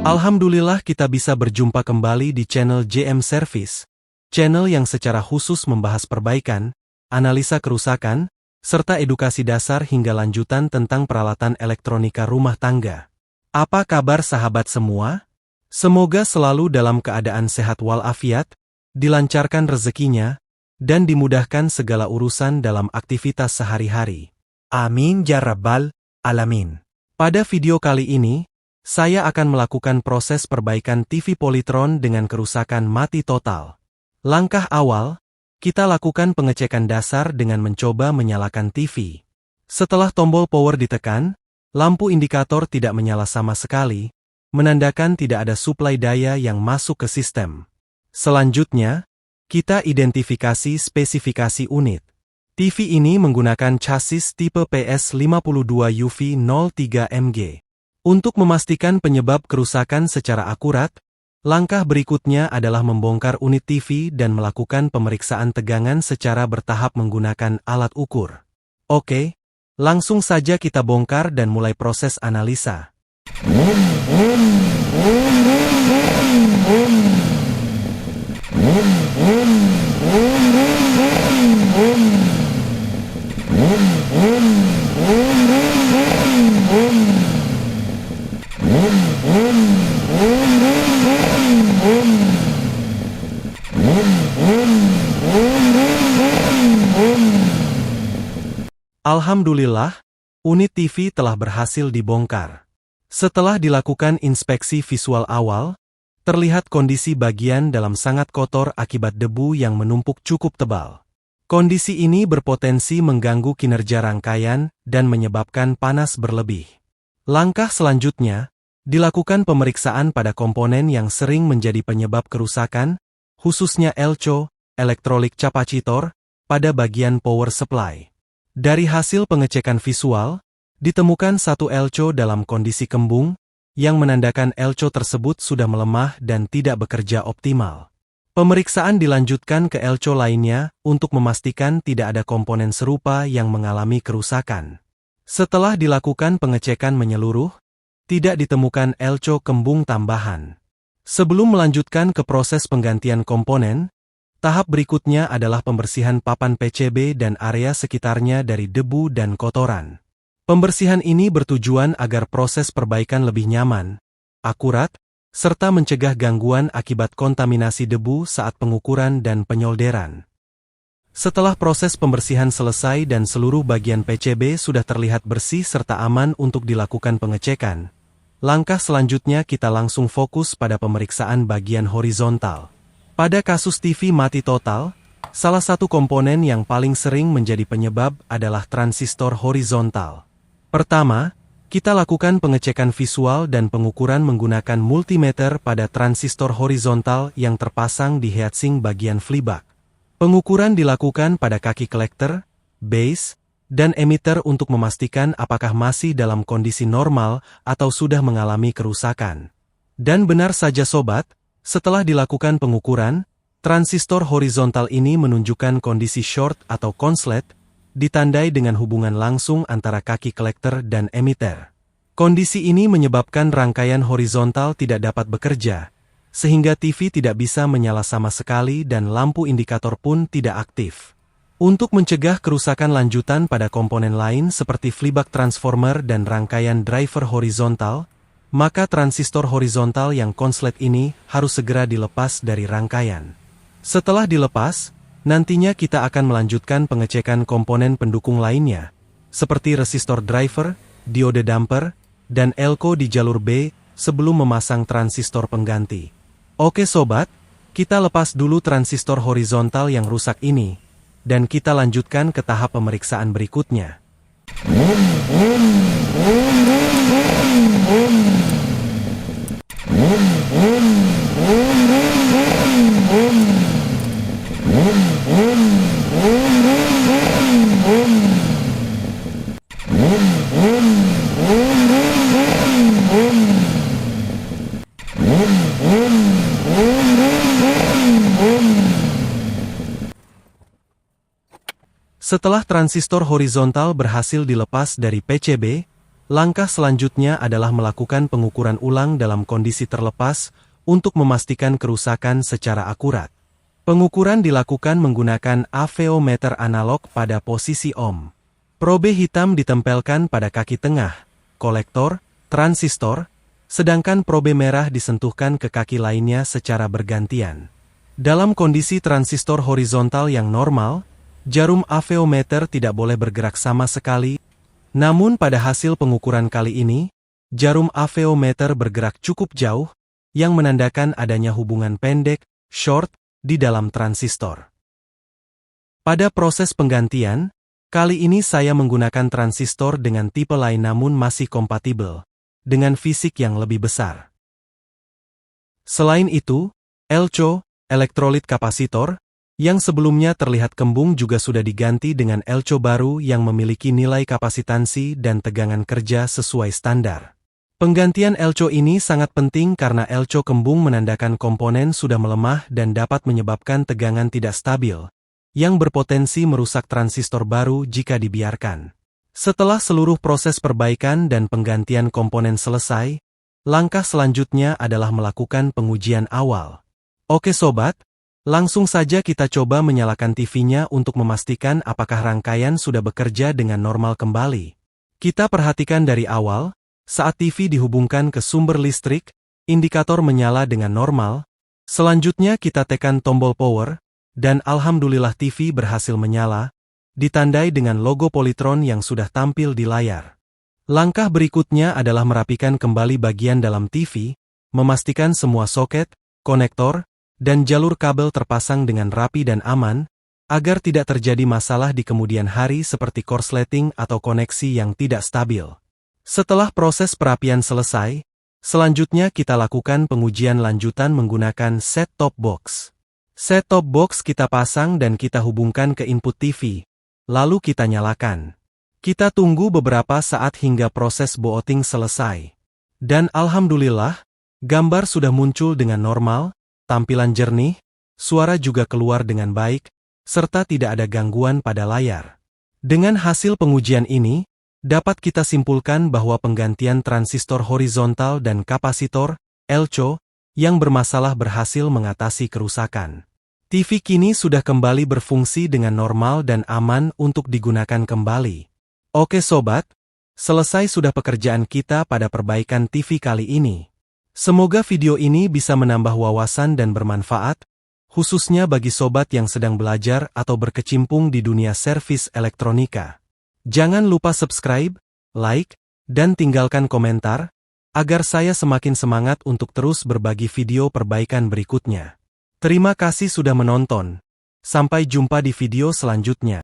Alhamdulillah kita bisa berjumpa kembali di channel JM Service, channel yang secara khusus membahas perbaikan, analisa kerusakan, serta edukasi dasar hingga lanjutan tentang peralatan elektronika rumah tangga. Apa kabar sahabat semua? Semoga selalu dalam keadaan sehat walafiat, dilancarkan rezekinya, dan dimudahkan segala urusan dalam aktivitas sehari-hari. Amin ya rabbal alamin. Pada video kali ini, saya akan melakukan proses perbaikan TV Polytron dengan kerusakan mati total. Langkah awal, kita lakukan pengecekan dasar dengan mencoba menyalakan TV. Setelah tombol power ditekan, lampu indikator tidak menyala sama sekali, menandakan tidak ada suplai daya yang masuk ke sistem. Selanjutnya, kita identifikasi spesifikasi unit. TV ini menggunakan chassis tipe PS52UV03MG. Untuk memastikan penyebab kerusakan secara akurat, langkah berikutnya adalah membongkar unit TV dan melakukan pemeriksaan tegangan secara bertahap menggunakan alat ukur. Oke, langsung saja kita bongkar dan mulai proses analisa. Alhamdulillah, unit TV telah berhasil dibongkar. Setelah dilakukan inspeksi visual awal, terlihat kondisi bagian dalam sangat kotor akibat debu yang menumpuk cukup tebal. Kondisi ini berpotensi mengganggu kinerja rangkaian dan menyebabkan panas berlebih. Langkah selanjutnya, dilakukan pemeriksaan pada komponen yang sering menjadi penyebab kerusakan, khususnya elco, elektrolik capacitor, pada bagian power supply. Dari hasil pengecekan visual, ditemukan satu elco dalam kondisi kembung, yang menandakan elco tersebut sudah melemah dan tidak bekerja optimal. Pemeriksaan dilanjutkan ke elco lainnya untuk memastikan tidak ada komponen serupa yang mengalami kerusakan. Setelah dilakukan pengecekan menyeluruh, tidak ditemukan elco kembung tambahan. Sebelum melanjutkan ke proses penggantian komponen, tahap berikutnya adalah pembersihan papan PCB dan area sekitarnya dari debu dan kotoran. Pembersihan ini bertujuan agar proses perbaikan lebih nyaman, akurat, serta mencegah gangguan akibat kontaminasi debu saat pengukuran dan penyolderan. Setelah proses pembersihan selesai dan seluruh bagian PCB sudah terlihat bersih serta aman untuk dilakukan pengecekan, langkah selanjutnya kita langsung fokus pada pemeriksaan bagian horizontal. Pada kasus TV mati total, salah satu komponen yang paling sering menjadi penyebab adalah transistor horizontal. Pertama, kita lakukan pengecekan visual dan pengukuran menggunakan multimeter pada transistor horizontal yang terpasang di heatsink bagian flyback. Pengukuran dilakukan pada kaki kolektor, base, dan emitter untuk memastikan apakah masih dalam kondisi normal atau sudah mengalami kerusakan. Dan benar saja sobat, setelah dilakukan pengukuran, transistor horizontal ini menunjukkan kondisi short atau konslet, ditandai dengan hubungan langsung antara kaki kolektor dan emitter. Kondisi ini menyebabkan rangkaian horizontal tidak dapat bekerja, sehingga TV tidak bisa menyala sama sekali dan lampu indikator pun tidak aktif. Untuk mencegah kerusakan lanjutan pada komponen lain seperti flyback transformer dan rangkaian driver horizontal, maka transistor horizontal yang konslet ini harus segera dilepas dari rangkaian. Setelah dilepas, nantinya kita akan melanjutkan pengecekan komponen pendukung lainnya, seperti resistor driver, diode damper, dan elco di jalur B sebelum memasang transistor pengganti. Oke sobat, kita lepas dulu transistor horizontal yang rusak ini, dan kita lanjutkan ke tahap pemeriksaan berikutnya. Setelah transistor horizontal berhasil dilepas dari PCB, Langkah selanjutnya adalah melakukan pengukuran ulang dalam kondisi terlepas untuk memastikan kerusakan secara akurat. Pengukuran dilakukan menggunakan aveometer analog pada posisi ohm. Probe hitam ditempelkan pada kaki tengah, kolektor, transistor, sedangkan probe merah disentuhkan ke kaki lainnya secara bergantian. Dalam kondisi transistor horizontal yang normal, jarum aveometer tidak boleh bergerak sama sekali. Namun pada hasil pengukuran kali ini, jarum aveometer bergerak cukup jauh, yang menandakan adanya hubungan pendek, short, di dalam transistor. Pada proses penggantian, kali ini saya menggunakan transistor dengan tipe lain namun masih kompatibel, dengan fisik yang lebih besar. Selain itu, LCO, elektrolit kapasitor, yang sebelumnya terlihat kembung juga sudah diganti dengan LCO baru yang memiliki nilai kapasitansi dan tegangan kerja sesuai standar. Penggantian LCO ini sangat penting karena LCO kembung menandakan komponen sudah melemah dan dapat menyebabkan tegangan tidak stabil, yang berpotensi merusak transistor baru jika dibiarkan. Setelah seluruh proses perbaikan dan penggantian komponen selesai, langkah selanjutnya adalah melakukan pengujian awal. Oke sobat, langsung saja kita coba menyalakan TV-nya untuk memastikan apakah rangkaian sudah bekerja dengan normal kembali. Kita perhatikan dari awal, saat TV dihubungkan ke sumber listrik, indikator menyala dengan normal. Selanjutnya kita tekan tombol power, dan alhamdulillah TV berhasil menyala, ditandai dengan logo Polytron yang sudah tampil di layar. Langkah berikutnya adalah merapikan kembali bagian dalam TV, memastikan semua soket, konektor, dan jalur kabel terpasang dengan rapi dan aman, agar tidak terjadi masalah di kemudian hari seperti korsleting atau koneksi yang tidak stabil. Setelah proses perapian selesai, selanjutnya kita lakukan pengujian lanjutan menggunakan set-top box. Set-top box kita pasang dan kita hubungkan ke input TV, lalu kita nyalakan. Kita tunggu beberapa saat hingga proses booting selesai. Dan alhamdulillah, gambar sudah muncul dengan normal, tampilan jernih, suara juga keluar dengan baik, serta tidak ada gangguan pada layar. Dengan hasil pengujian ini, dapat kita simpulkan bahwa penggantian transistor horizontal dan kapasitor, LCO, yang bermasalah berhasil mengatasi kerusakan. TV kini sudah kembali berfungsi dengan normal dan aman untuk digunakan kembali. Oke sobat, selesai sudah pekerjaan kita pada perbaikan TV kali ini. Semoga video ini bisa menambah wawasan dan bermanfaat, khususnya bagi sobat yang sedang belajar atau berkecimpung di dunia servis elektronika. Jangan lupa subscribe, like, dan tinggalkan komentar, agar saya semakin semangat untuk terus berbagi video perbaikan berikutnya. Terima kasih sudah menonton. Sampai jumpa di video selanjutnya.